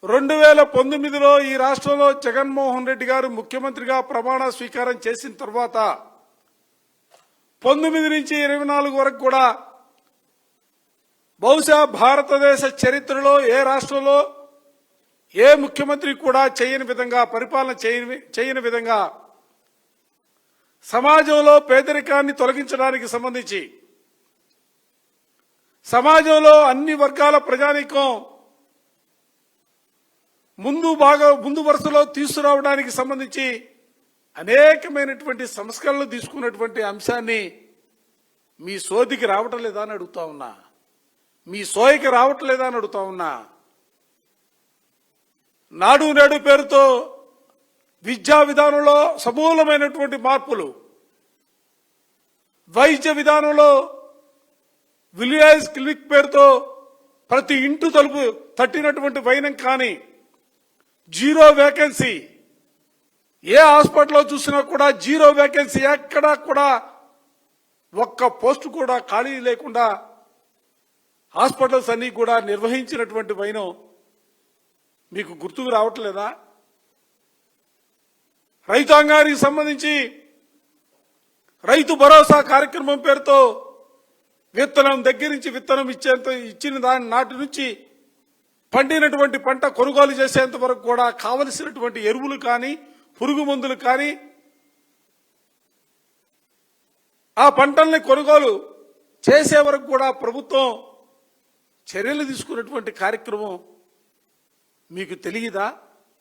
2019లో ఈ రాష్ట్రంలో జగన్మోహన్ రెడ్డి గారు ముఖ్యమంత్రిగా ప్రమాణ స్వీకారం చేసిన తర్వాత 19 నుంచి 24 వరకు కూడా బహుశా భారతదేశ చరిత్రలో ఏ రాష్ట్రంలో ఏ ముఖ్యమంత్రి కూడా చేయని విధంగా పరిపాలన చేయని విధంగా సమాజంలో పేదరికాన్ని తొలగించడానికి సంబంధించి సమాజంలో అన్ని వర్గాల ప్రజానీకం ముందు వరుసలో తీసుకురావడానికి సంబంధించి అనేకమైనటువంటి సంస్కరణలు తీసుకున్నటువంటి అంశాన్ని మీ సోదికి రావటం లేదా అని అడుగుతా ఉన్నా, మీ సోయికి రావటం లేదా అని అడుగుతా ఉన్నా. నాడు నేడు పేరుతో విద్యా విధానంలో సమూలమైనటువంటి మార్పులు, వైద్య విధానంలో విలేజ్ క్లినిక్ పేరుతో ప్రతి ఇంటి తలుపు తట్టినటువంటి వైనం కానీ జీరో వేకెన్సీ, ఏ హాస్పిటల్లో చూసినా కూడా జీరో వేకెన్సీ, ఎక్కడా కూడా ఒక్క పోస్టు కూడా ఖాళీ లేకుండా హాస్పిటల్స్ అన్ని కూడా నిర్వహించినటువంటి వైనం మీకు గుర్తుకు రావట్లేదా? రైతాంగానికి సంబంధించి రైతు భరోసా కార్యక్రమం పేరుతో విత్తనం దగ్గర నుంచి విత్తనం ఇచ్చిన దాని నాటి నుంచి పండినటువంటి పంట కొనుగోలు చేసేంత వరకు కూడా కావలసినటువంటి ఎరువులు కానీ పురుగు మందులు కానీ ఆ పంటల్ని కొనుగోలు చేసే వరకు కూడా ప్రభుత్వం చర్యలు తీసుకున్నటువంటి కార్యక్రమం మీకు తెలియదా?